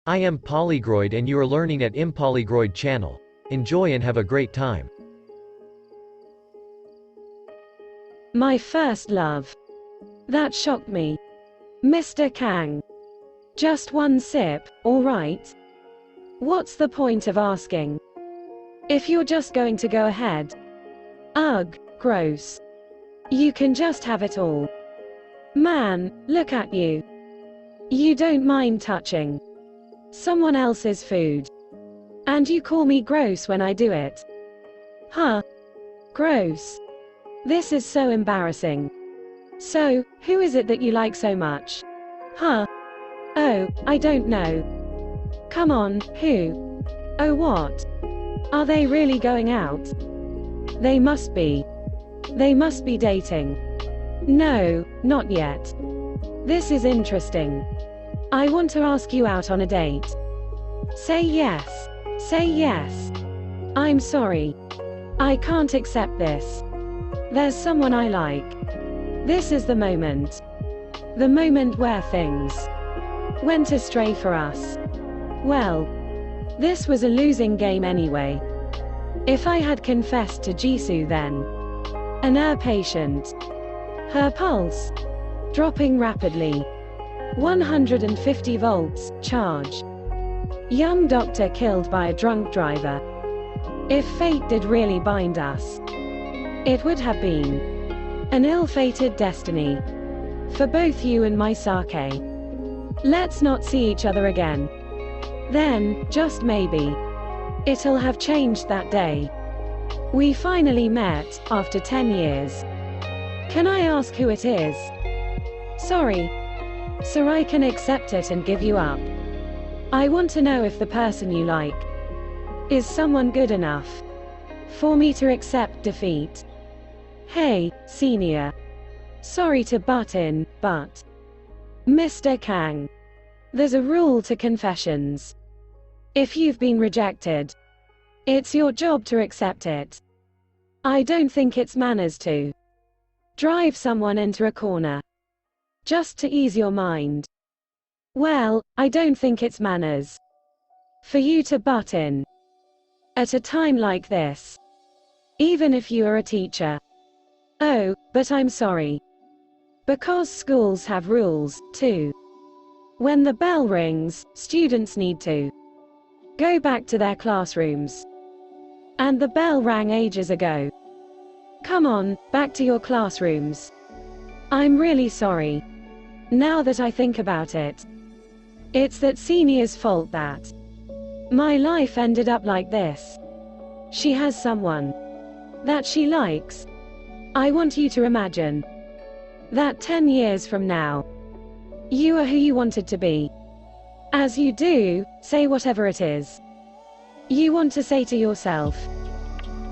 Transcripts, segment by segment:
I am Polygroid and you are learning at Impolygroid channel. Enjoy and have a great time. My first love. That shocked me. Mr. Kang. Just one sip, alright? What's the point of asking? If you're just going to go ahead. Ugh, gross. You can just have it all. Man, look at you. You don't mind touching someone else's food. And you call me gross when I do it. Huh? Gross. This is so embarrassing. So, who is it that you like so much? Huh? Oh, I don't know. Come on, who? Oh, what? Are they really going out? They must be. They must be dating. No, not yet. This is interesting. I want to ask you out on a date. Say yes. Say yes. I'm sorry. I can't accept this. There's someone I like. This is the moment. The moment where things went astray for us. Well, this was a losing game anyway. If I had confessed to Jisoo then. An patient. Her pulse dropping rapidly. 150 volts, charge. Young doctor killed by a drunk driver. If fate did really bind us, it would have been an ill-fated destiny. For both you and my sake. Let's not see each other again. Then, just maybe, it'll have changed that day. We finally met, after 10 years. Can I ask who it is? Sorry. So I can accept it and give you up. I want to know if the person you like is someone good enough for me to accept defeat. Hey, senior. Sorry to butt in, but Mr. Kang, there's a rule to confessions. If you've been rejected, it's your job to accept it. I don't think it's manners to drive someone into a corner just to ease your mind. Well, I don't think it's manners for you to butt in at a time like this, even if you are a teacher. Oh, but I'm sorry. Because schools have rules, too. When the bell rings, students need to go back to their classrooms. And the bell rang ages ago. Come on, back to your classrooms. I'm really sorry. Now that I think about it, it's that senior's fault that my life ended up like this. She has someone that she likes. I want you to imagine that 10 years from now, you are who you wanted to be. As you do, say whatever it is you want to say to yourself.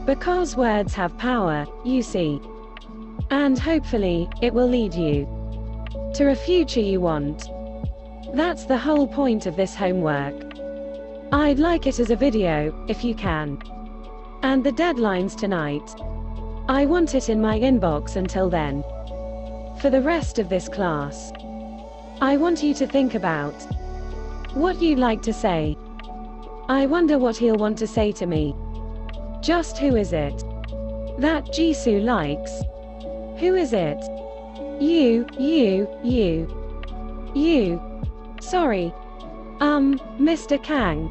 Because words have power, you see. And hopefully, it will lead you to a future you want. That's the whole point of this homework. I'd like it as a video, if you can. And the deadline's tonight. I want it in my inbox until then. For the rest of this class, I want you to think about what you'd like to say. I wonder what he'll want to say to me. Just who is it that Jisoo likes? Who is it? You. Sorry. Mr. Kang.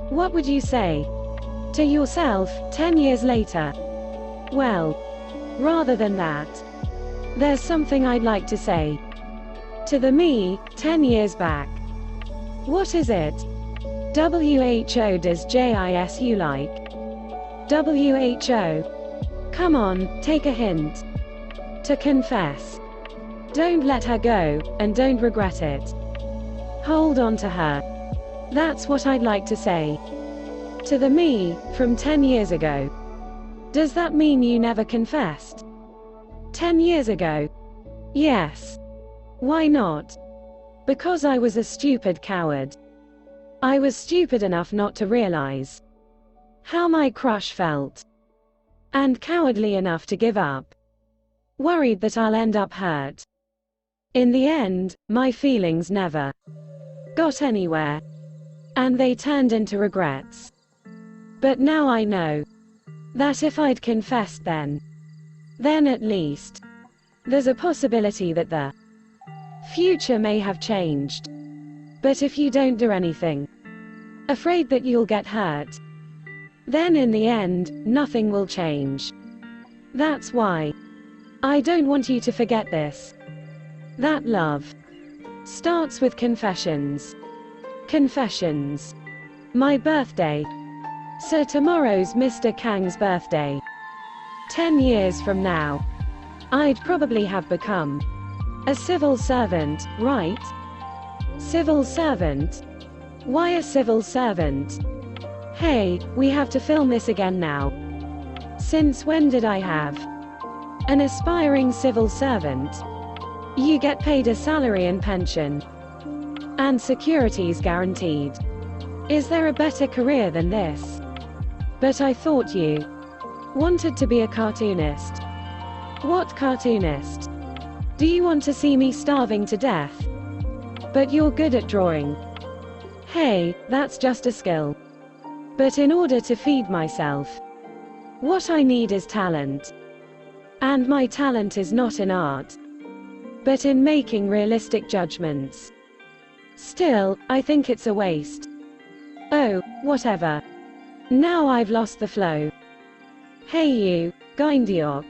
What would you say to yourself 10 years later? Well, rather than that, there's something I'd like to say to the me 10 years back. What is it? WHO does JISU like? WHO. Come on, take a hint. To confess. Don't let her go, and don't regret it. Hold on to her. That's what I'd like to say to the me from 10 years ago. Does that mean you never confessed? 10 years ago? Yes. Why not? Because I was a stupid coward. I was stupid enough not to realize how my crush felt. And cowardly enough to give up. Worried that I'll end up hurt. In the end, my feelings never got anywhere. and they turned into regrets. But now I know that if I'd confessed then at least, there's a possibility that the future may have changed. But if you don't do anything, afraid that you'll get hurt, then in the end, nothing will change. That's why I don't want you to forget this. That love starts with confessions. Confessions. My birthday. So tomorrow's Mr. Kang's birthday. 10 years from now, I'd probably have become a civil servant, right? Civil servant? Why a civil servant? Hey, we have to film this again now. Since when did I have an aspiring civil servant? You get paid a salary and pension, and security's guaranteed. Is there a better career than this? But I thought you wanted to be a cartoonist. What cartoonist? Do you want to see me starving to death? But you're good at drawing. Hey, that's just a skill. But in order to feed myself, what I need is talent. And my talent is not in art, but in making realistic judgments. Still, I think it's a waste. Oh, whatever. Now I've lost the flow. Hey you, Guindiok.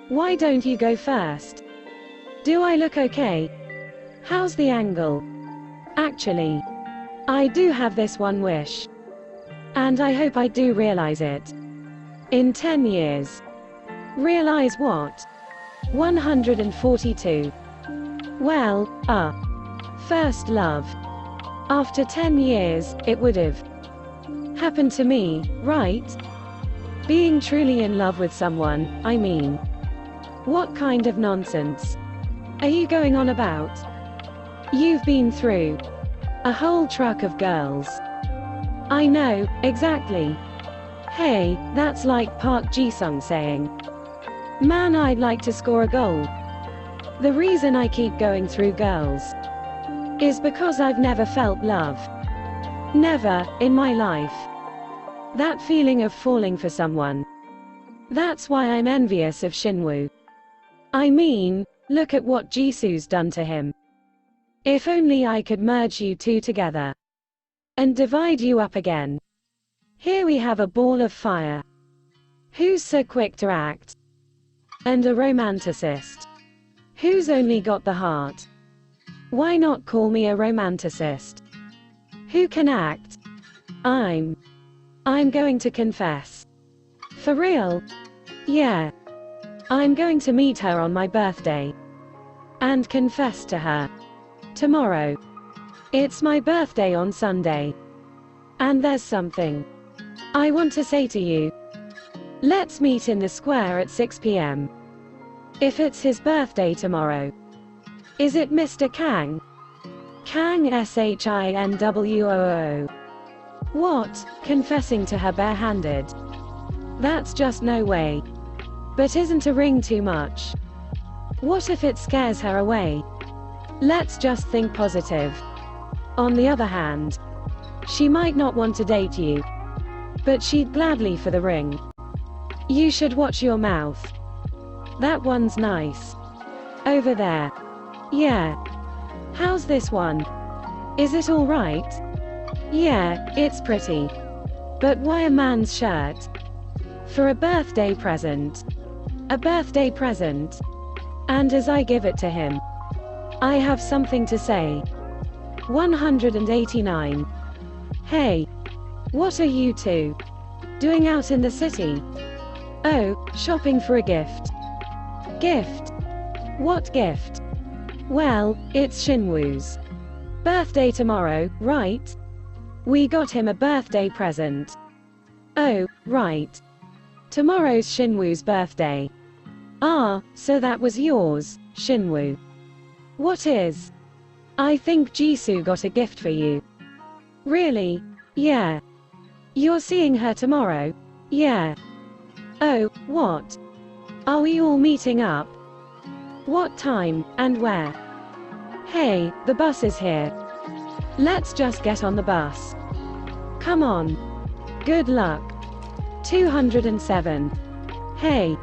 Why don't you go first? Do I look okay? How's the angle? Actually, I do have this one wish. And I hope I do realize it. In 10 years. Realize what? 142. Well, first love. After 10 years, it would have happened to me, right? Being truly in love with someone, I mean. What kind of nonsense are you going on about? You've been through a whole truck of girls. I know, exactly. Hey, that's like Park Ji-sung saying, man, I'd like to score a goal. The reason I keep going through girls is because I've never felt love. Never, in my life. That feeling of falling for someone. That's why I'm envious of Shinwoo. I mean, look at what Jisoo's done to him. If only I could merge you two together and divide you up again. Here we have a ball of fire. Who's so quick to act? And a romanticist. Who's only got the heart? Why not call me a romanticist? Who can act? I'm going to confess. For real? Yeah. I'm going to meet her on my birthday. And confess to her. Tomorrow. It's my birthday on Sunday. And there's something I want to say to you. Let's meet in the square at 6 p.m. If it's his birthday tomorrow. Is it Mr. Kang? Kang SHINWOO. What? Confessing to her barehanded? That's just no way. But isn't a ring too much? What if it scares her away? Let's just think positive. On the other hand, she might not want to date you, but she'd gladly for the ring. You should watch your mouth. That one's nice. Over there. Yeah. How's this one? Is it all right? Yeah, it's pretty. But why a man's shirt? For a birthday present. A birthday present. And as I give it to him, I have something to say. 189. Hey. What are you two doing out in the city? Oh, shopping for a gift. Gift? What gift? Well, it's Shinwoo's birthday tomorrow, right? We got him a birthday present. Oh, right. Tomorrow's Shinwoo's birthday. Ah, so that was yours, Shinwoo. What is? I think Jisoo got a gift for you. Really? Yeah. You're seeing her tomorrow? Yeah. Oh, what? Are we all meeting up? What time, and where? Hey, the bus is here. Let's just get on the bus. Come on. Good luck. 207. Hey.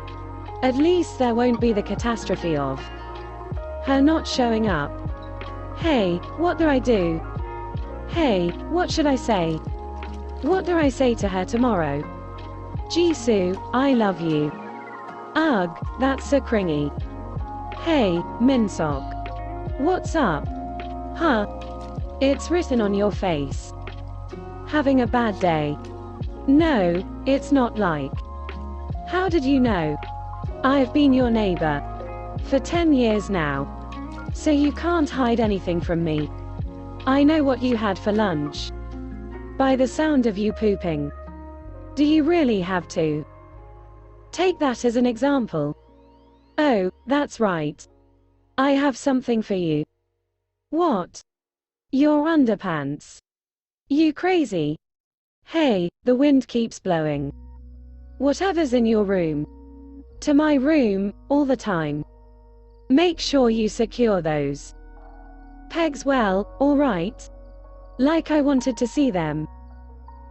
At least there won't be the catastrophe of her not showing up. Hey, what do I do? Hey, what should I say? What do I say to her tomorrow? Jisoo, I love you. Ugh, that's so cringy. Hey, Minsok. What's up? Huh? It's written on your face. Having a bad day? No, it's not like. How did you know? I've been your neighbor for 10 years now. So you can't hide anything from me. I know what you had for lunch. By the sound of you pooping. Do you really have to? Take that as an example. Oh, that's right. I have something for you. What? Your underpants. You crazy? Hey, the wind keeps blowing. Whatever's in your room. To my room, all the time. Make sure you secure those pegs well, alright? Like I wanted to see them.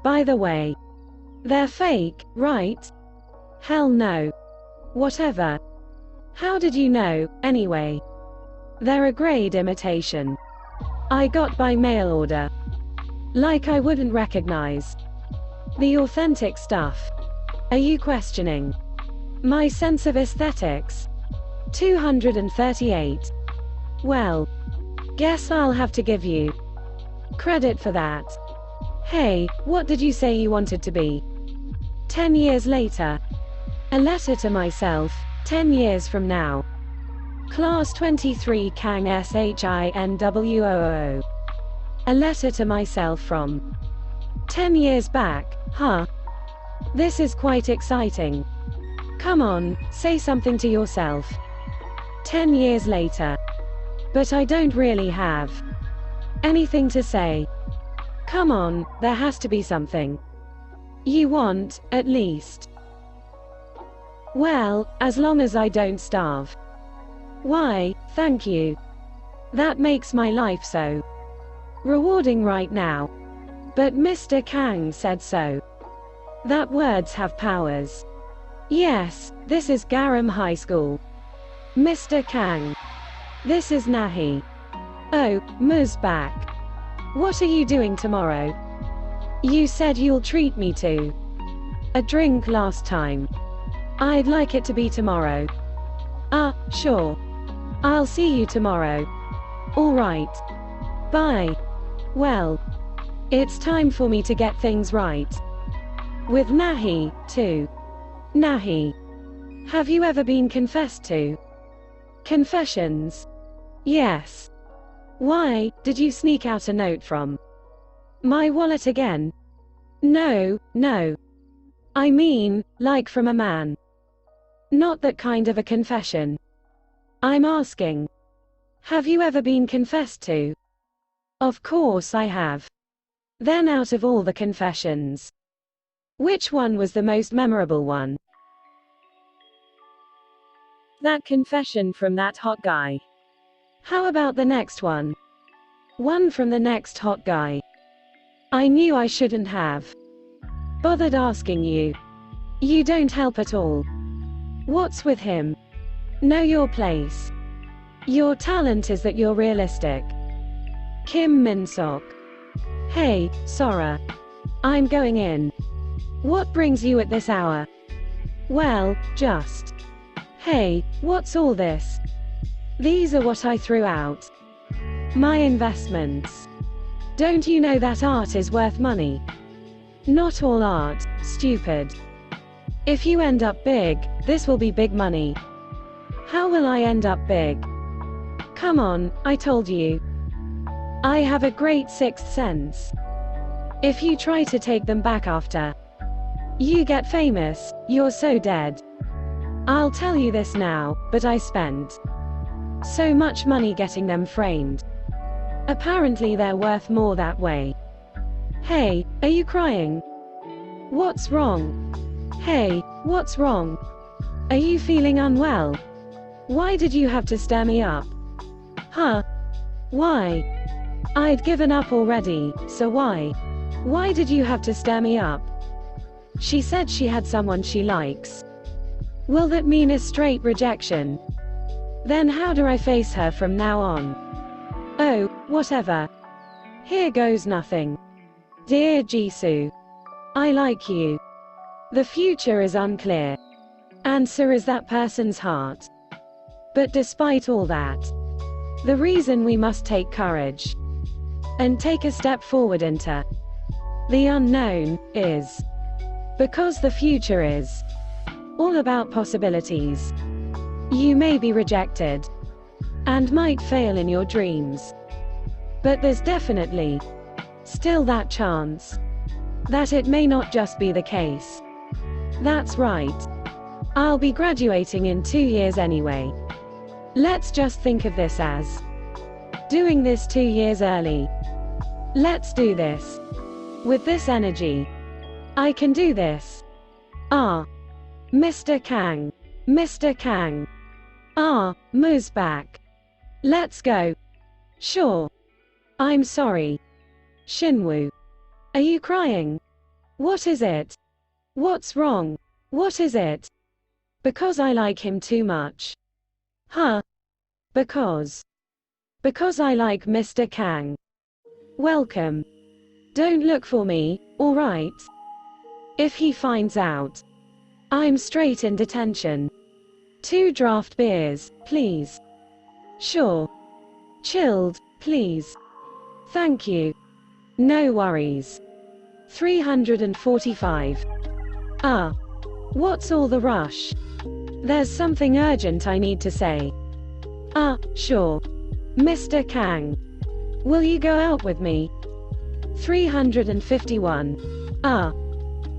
By the way. They're fake, right? Hell no. Whatever. How did you know, anyway? They're a grade imitation. I got by mail order. Like I wouldn't recognize the authentic stuff. Are you questioning my sense of aesthetics? 238. Well, guess I'll have to give you credit for that. Hey, what did you say you wanted to be? 10 years later. A letter to myself, 10 years from now. Class 23 Kang SHINWOO. A letter to myself from 10 years back, huh? This is quite exciting. Come on, say something to yourself. 10 years later. But I don't really have anything to say. Come on, there has to be something you want, at least. Well, as long as I don't starve. Why, thank you. That makes my life so rewarding right now. But Mr. Kang said so. That words have powers. Yes, this is Garam High School. Mr. Kang. This is Nahi. Oh, Mu's back. What are you doing tomorrow? You said you'll treat me to a drink last time. I'd like it to be tomorrow. Sure. I'll see you tomorrow. Alright. Bye. Well, it's time for me to get things right. With Nahi, too. Nahi. Have you ever been confessed to? Confessions? Yes. Why, did you sneak out a note from my wallet again? No. I mean, like from a man. Not that kind of a confession. I'm asking. Have you ever been confessed to? Of course I have. Then out of all the confessions, which one was the most memorable one? That confession from that hot guy. How about the next one? One from the next hot guy. I knew I shouldn't have bothered asking you. You don't help at all. What's with him? Know your place. Your talent is that you're realistic. Kim Min-sok. Hey, Sora. I'm going in. What brings you at this hour? Well, just. Hey, what's all this? These are what I threw out. My investments. Don't you know that art is worth money? Not all art, stupid. If you end up big, this will be big money. How will I end up big? Come on, I told you. I have a great sixth sense. If you try to take them back after you get famous, you're so dead. I'll tell you this now, but I spent so much money getting them framed. Apparently they're worth more that way. Hey, are you crying? What's wrong? Hey, what's wrong? Are you feeling unwell? Why did you have to stir me up? Huh? Why? I'd given up already, so why? Why did you have to stir me up? She said she had someone she likes. Will that mean a straight rejection? Then how do I face her from now on? Oh, whatever. Here goes nothing. Dear Jisoo, I like you. The future is unclear. And so is that person's heart. But despite all that, the reason we must take courage and take a step forward into the unknown is because the future is all about possibilities. You may be rejected and might fail in your dreams, but there's definitely still that chance that it may not just be the case. That's right. I'll be graduating in 2 years anyway. Let's just think of this as doing this 2 years early. Let's do this. With this energy, I can do this. Ah, Mr. Kang. Mr. Kang. Ah, Mu's back. Let's go. Sure. I'm sorry. Shinwoo. Are you crying? What is it? What's wrong? What is it? Because I like him too much. Huh? Because I like Mr. Kang. Welcome. Don't look for me, alright? If he finds out, I'm straight in detention. 2 draft beers, please. Sure. Chilled, please. Thank you. No worries. 345. What's all the rush? There's something urgent I need to say. Sure. Mr. Kang. Will you go out with me? 351.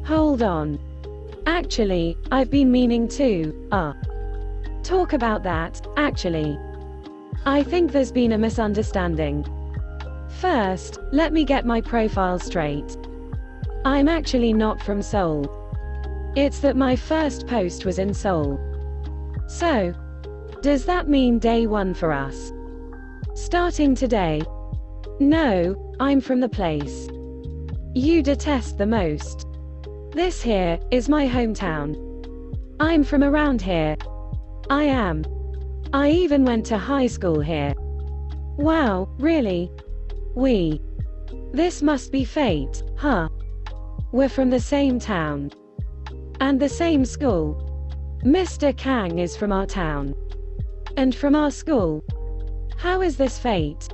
Hold on. Actually, I've been meaning to, talk about that, actually. I think there's been a misunderstanding. First, let me get my profile straight. I'm actually not from Seoul. It's that my first post was in Seoul. So, does that mean day 1 for us? Starting today? No, I'm from the place you detest the most. This here is my hometown. I'm from around here. I am. I even went to high school here. Wow, really? This must be fate, huh? We're from the same town. And the same school. Mr. Kang is from our town. And from our school. How is this fate?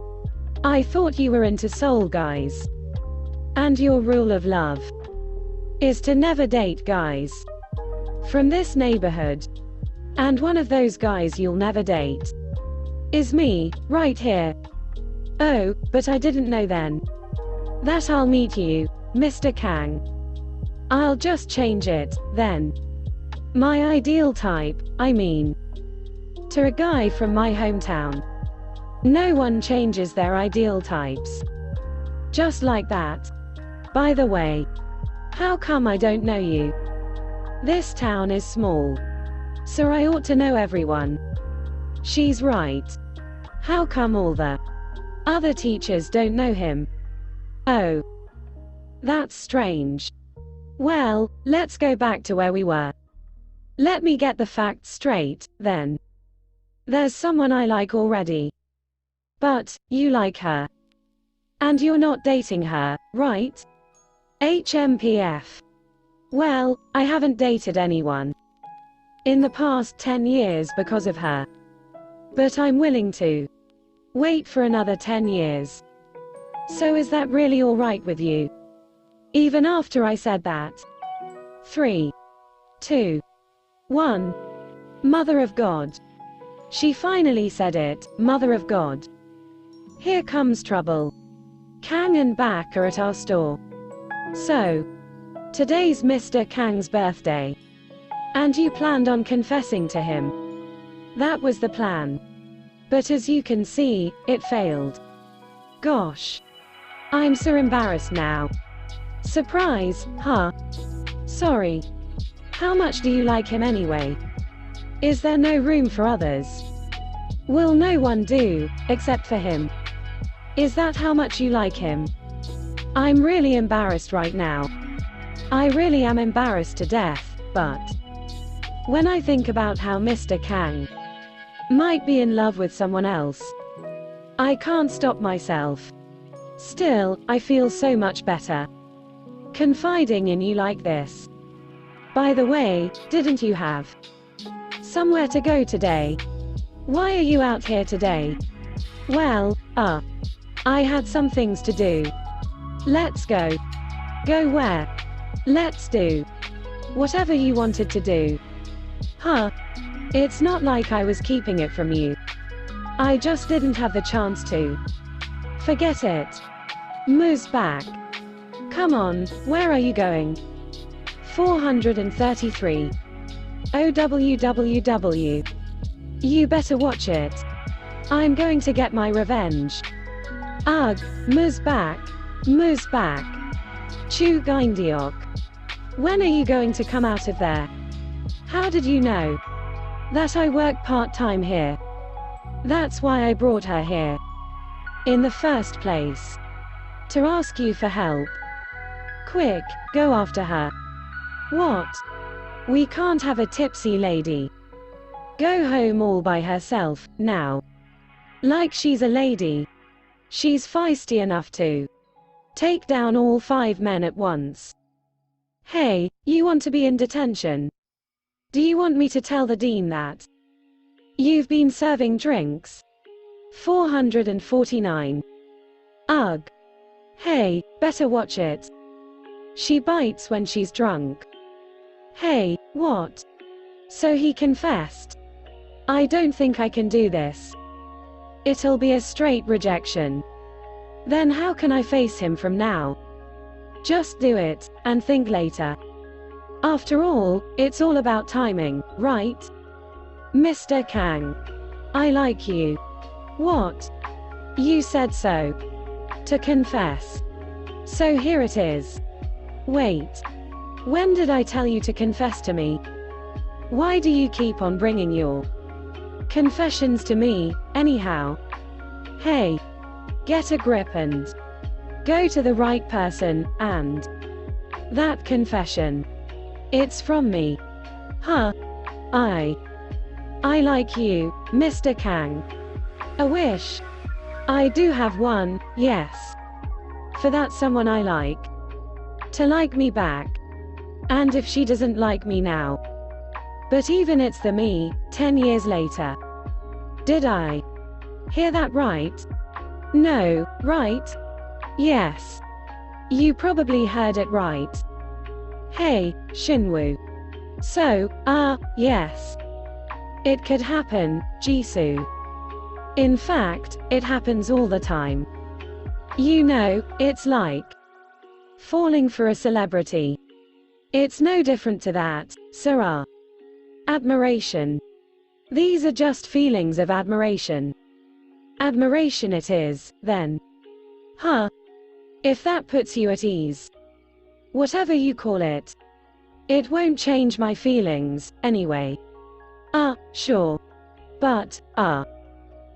I thought you were into soul guys. And your rule of love is to never date guys from this neighborhood. And one of those guys you'll never date is me, right here. Oh, but I didn't know then that I'll meet you, Mr. Kang. I'll just change it, then. My ideal type, I mean. To a guy from my hometown. No one changes their ideal types. Just like that. By the way, how come I don't know you? This town is small. So I ought to know everyone. She's right. How come all the other teachers don't know him? Oh. That's strange. Well, let's go back to where we were. Let me get the facts straight, then. There's someone I like already. But, you like her. And you're not dating her, right? HMPF. Well, I haven't dated anyone in the past 10 years because of her. But I'm willing to wait for another 10 years. So is that really alright with you? Even after I said that? 3, 2, 1. Mother of God. She finally said it, Mother of God. Here comes trouble. Kang and Bak are at our store. So, today's Mr. Kang's birthday. And you planned on confessing to him. That was the plan. But as you can see, it failed. Gosh. I'm so embarrassed now. Surprise, huh? Sorry. How much do you like him anyway? Is there no room for others? Will no one do, except for him? Is that how much you like him? I'm really embarrassed right now. I really am embarrassed to death, but when I think about how Mr. Kang might be in love with someone else, I can't stop myself. Still, I feel so much better confiding in you like this. By the way, didn't you have somewhere to go today? Why are you out here today? Well, I had some things to do. Let's go. Go where? Let's do whatever you wanted to do. Huh? It's not like I was keeping it from you. I just didn't have the chance to. Forget it. Moo's back. Come on, where are you going? 433. OWWW. You better watch it. I'm going to get my revenge. Ugh, Moo's back. Moo's back. Chu Gaindiok. When are you going to come out of there? How did you know that I work part-time here? That's why I brought her here in the first place. To ask you for help. Quick, go after her. What? We can't have a tipsy lady go home all by herself, now. Like she's a lady. She's feisty enough to take down all 5 men at once. Hey, you want to be in detention? Do you want me to tell the dean that you've been serving drinks? 449. Ugh. Hey, better watch it. She bites when she's drunk. Hey, what? So he confessed. I don't think I can do this. It'll be a straight rejection. Then how can I face him from now? Just do it, and think later. After all, it's all about timing, right? Mr. Kang. I like you. What? You said so. To confess. So here it is. Wait. When did I tell you to confess to me? Why do you keep on bringing your confessions to me, anyhow? Hey. Get a grip and go to the right person, and that confession. It's from me. Huh? I like you, Mr. Kang. A wish? I do have one, yes. For that someone I like to like me back. And if she doesn't like me now. But even it's the me, 10 years later. Did I hear that right? No, right? Yes. You probably heard it right. Hey, Shinwoo. So, yes. It could happen, Jisoo. In fact, it happens all the time. You know, it's like falling for a celebrity. It's no different to that, Sarah. Admiration. These are just feelings of admiration. Admiration it is, then. Huh? If that puts you at ease. Whatever you call it. It won't change my feelings, anyway. Sure. But,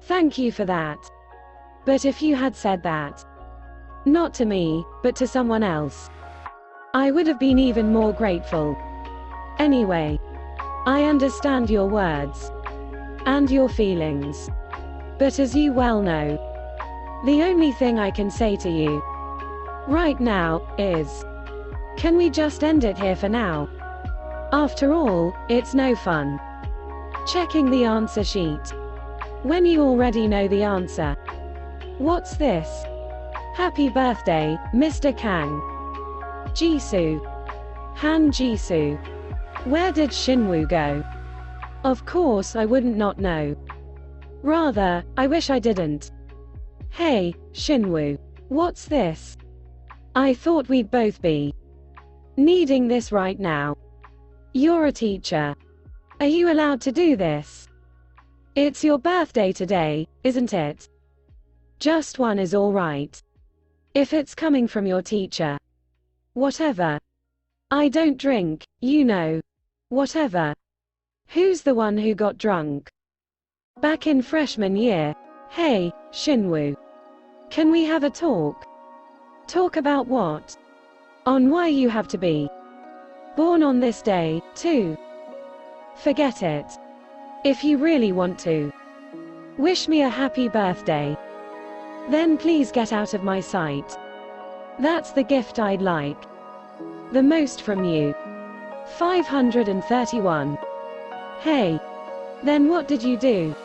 thank you for that. But if you had said that, not to me, but to someone else, I would have been even more grateful. Anyway, I understand your words and your feelings. But as you well know, the only thing I can say to you right now is, can we just end it here for now? After all, it's no fun checking the answer sheet when you already know the answer. What's this? Happy birthday, Mr. Kang. Jisoo. Han Jisoo. Where did Shinwoo go? Of course I wouldn't not know. Rather, I wish I didn't. Hey, Shinwoo. What's this? I thought we'd both be needing this right now. You're a teacher. Are you allowed to do this? It's your birthday today, isn't it? Just one is all right. If it's coming from your teacher. Whatever. I don't drink, you know. Whatever. Who's the one who got drunk? Back in freshman year. Hey, Shinwoo. Can we have a talk? Talk about what? On why you have to be born on this day, too. Forget it. If you really want to wish me a happy birthday, then please get out of my sight. That's the gift I'd like the most from you. 531. Hey. Then what did you do?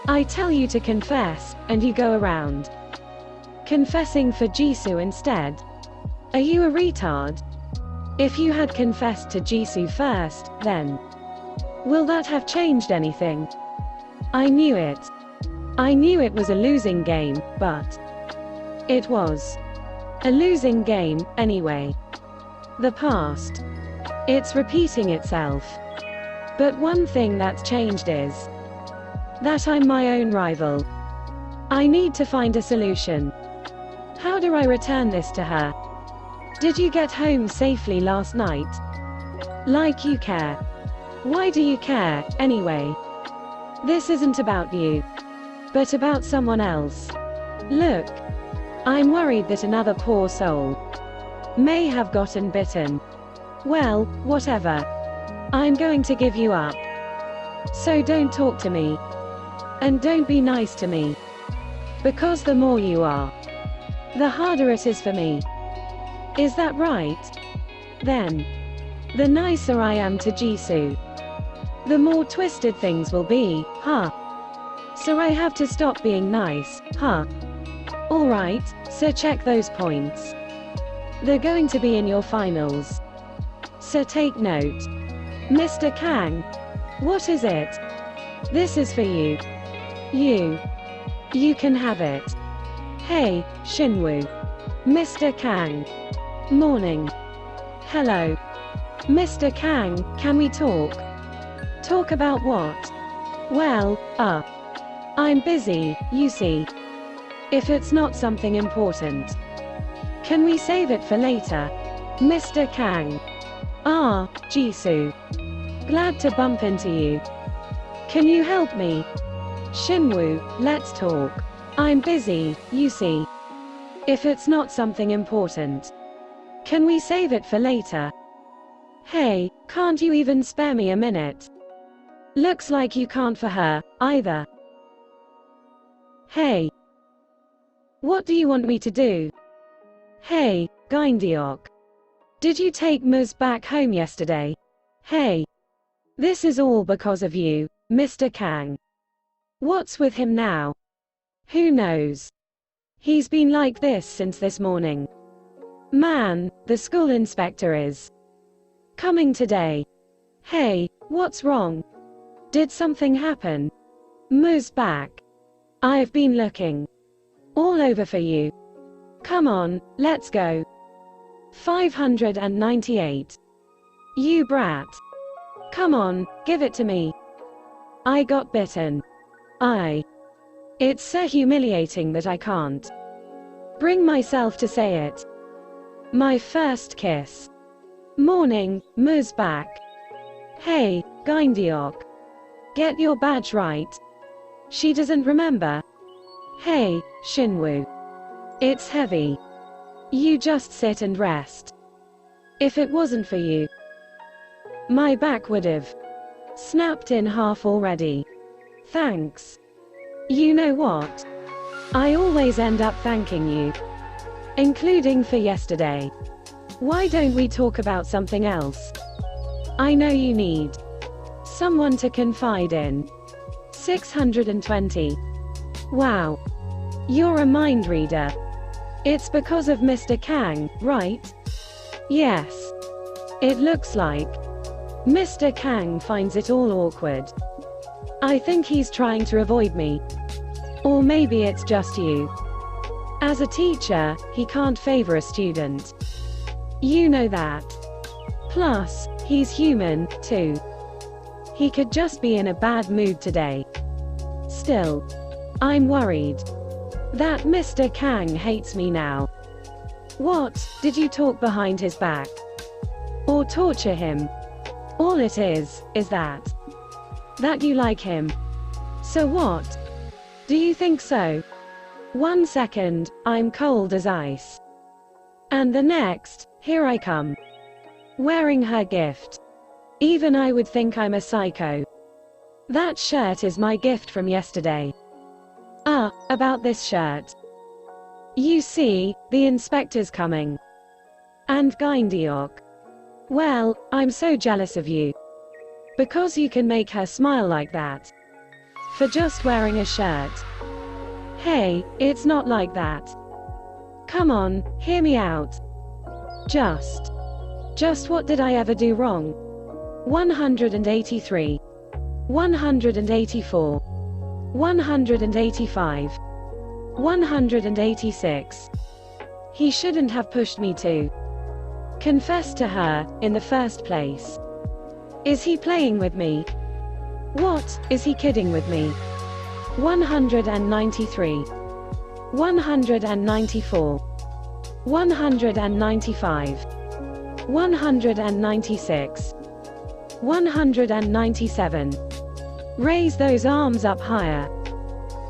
I tell you to confess, and you go around confessing for Jisoo instead. Are you a retard? If you had confessed to Jisoo first, then will that have changed anything? I knew it. I knew it was a losing game, but it was a losing game, anyway. The past. It's repeating itself. But one thing that's changed is that I'm my own rival. I need to find a solution. How do I return this to her? Did you get home safely last night? Like you care. Why do you care, anyway? This isn't about you, but about someone else. Look. I'm worried that another poor soul may have gotten bitten. Well, whatever. I'm going to give you up. So don't talk to me. And don't be nice to me. Because the more you are, the harder it is for me. Is that right? Then, the nicer I am to Jisoo, the more twisted things will be, huh? So I have to stop being nice, huh? Alright, so check those points. They're going to be in your finals. So take note. Mr. Kang. What is it? This is for you. You can have it. Hey, Shinwoo. Mr. Kang. Morning. Hello. Mr. Kang, can we talk? Talk about what? Well, I'm busy, you see. If it's not something important, can we save it for later? Mr. Kang. Jisoo. Glad to bump into you. Can you help me? Shinwoo, let's talk. I'm busy, you see. If it's not something important, can we save it for later? Hey, can't you even spare me a minute? Looks like you can't for her, either. Hey. What do you want me to do? Hey, Gindeok. Did you take Muz back home yesterday? Hey. This is all because of you, Mr. Kang. What's with him now? Who knows? He's been like this since this morning. Man, the school inspector is coming today. Hey, what's wrong? Did something happen? Muz back. I've been looking all over for you. Come on, let's go. 598. You brat. Come on, give it to me. I got bitten. It's so humiliating that I can't bring myself to say it. My first kiss. Morning, Muz back. Hey, Gindeok. Get your badge right. She doesn't remember. Hey, Shinwoo. It's heavy. You just sit and rest. If it wasn't for you, my back would have snapped in half already. Thanks. You know what? I always end up thanking you. Including for yesterday. Why don't we talk about something else? I know you need someone to confide in. 620. Wow. You're a mind reader. It's because of Mr. Kang, right? Yes. It looks like Mr. Kang finds it all awkward. I think he's trying to avoid me. Or maybe it's just you. As a teacher, he can't favor a student. You know that. Plus, he's human, too. He could just be in a bad mood today. Still, I'm worried that Mr. Kang hates me now. What, did you talk behind his back? Or torture him? All it is that you like him. So what? Do you think so? 1 second, I'm cold as ice. And the next, here I come. Wearing her gift. Even I would think I'm a psycho. That shirt is my gift from yesterday. About this shirt. You see, the inspector's coming. And Gindiok. Well, I'm so jealous of you. Because you can make her smile like that. For just wearing a shirt. Hey, it's not like that. Come on, hear me out. Just what did I ever do wrong? 183. 184. 185. 186. He shouldn't have pushed me to confess to her, in the first place. Is he playing with me? What, is he kidding with me? 193. 194. 195. 196. 197. Raise those arms up higher.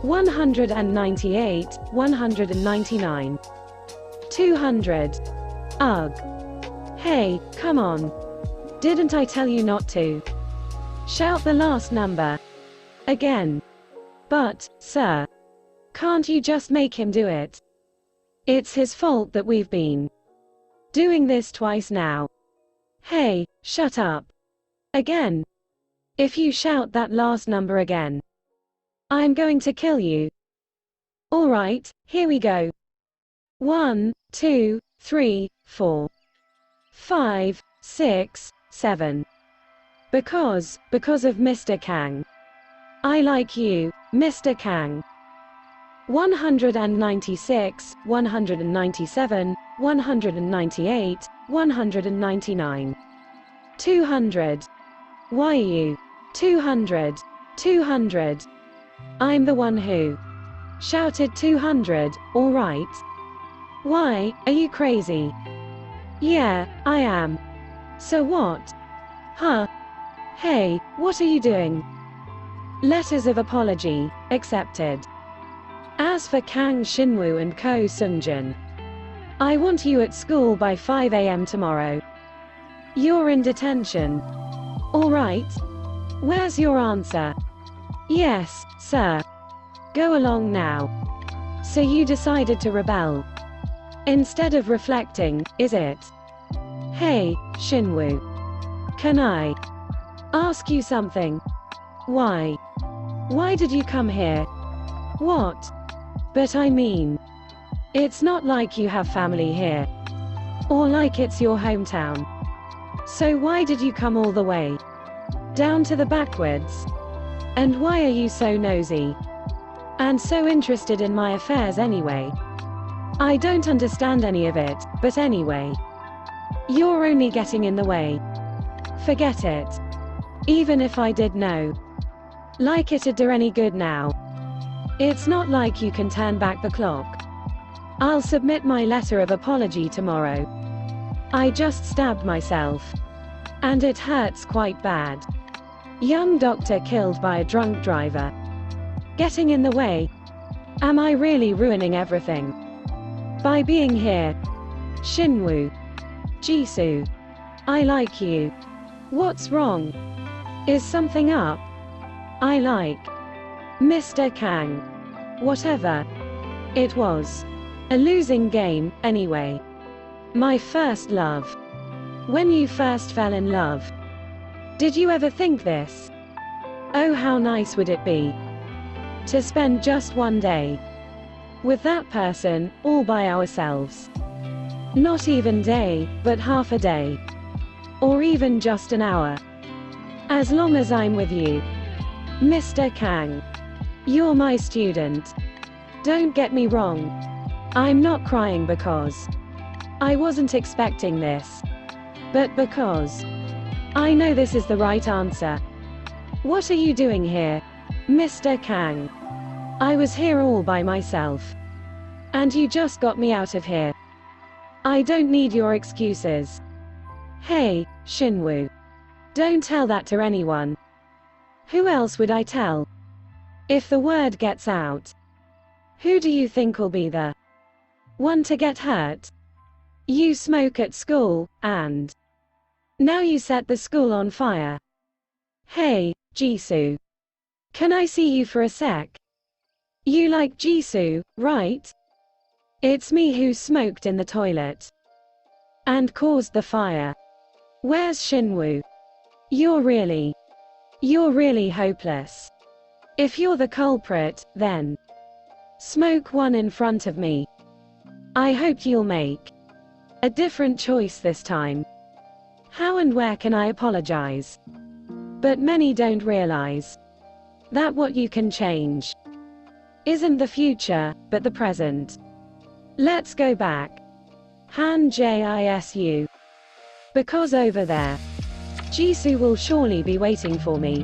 198. 199. 200. Ugh. Hey, come on. Didn't I tell you not to? Shout the last number. Again. But, sir. Can't you just make him do it? It's his fault that we've been doing this twice now. Hey, shut up. Again. If you shout that last number again, I'm going to kill you. Alright, here we go. 1, 2, 3, 4. 5, 6, 7. Because of Mr. Kang. I like you, Mr. Kang. 196, 197, 198, 199. 200. Why you? 200. 200. I'm the one who shouted 200, alright? Why, are you crazy? Yeah, I am. So what? Huh? Hey, what are you doing? Letters of apology, accepted. As for Kang Shinwoo and Ko Sungjin, I want you at school by 5 a.m. tomorrow. You're in detention. Alright. Where's your answer? Yes, sir. Go along now. So you decided to rebel. Instead of reflecting, is it? Hey, Shinwoo. Can I ask you something? Why? Why did you come here? What? But I mean, it's not like you have family here. Or like it's your hometown. So why did you come all the way down to the backwoods? And why are you so nosy? And so interested in my affairs anyway? I don't understand any of it, but anyway. You're only getting in the way. Forget it. Even if I did know. Like it'd do any good now. It's not like you can turn back the clock. I'll submit my letter of apology tomorrow. I just stabbed myself. And it hurts quite bad. Young doctor killed by a drunk driver. Getting in the way. Am I really ruining everything? By being here. Shinwoo. Jisoo. I like you. What's wrong? Is something up? I like Mr. Kang. Whatever. It was a losing game, anyway. My first love. When you first fell in love. Did you ever think this? Oh, how nice would it be to spend just one day with that person, all by ourselves. Not even day, but half a day. Or even just an hour. As long as I'm with you. Mr. Kang. You're my student. Don't get me wrong. I'm not crying because I wasn't expecting this. But because I know this is the right answer. What are you doing here, Mr. Kang? I was here all by myself. And you just got me out of here. I don't need your excuses. Hey, Shinwoo. Don't tell that to anyone. Who else would I tell? If the word gets out, who do you think will be the one to get hurt? You smoke at school, and now you set the school on fire. Hey, Jisoo. Can I see you for a sec? You like Jisoo, right? It's me who smoked in the toilet and caused the fire. Where's Shinwoo? You're really hopeless. If you're the culprit, then smoke one in front of me. I hope you'll make a different choice this time. How and where can I apologize? But many don't realize that what you can change isn't the future, but the present. Let's go back. Han Jisu. Because over there, Jisoo will surely be waiting for me.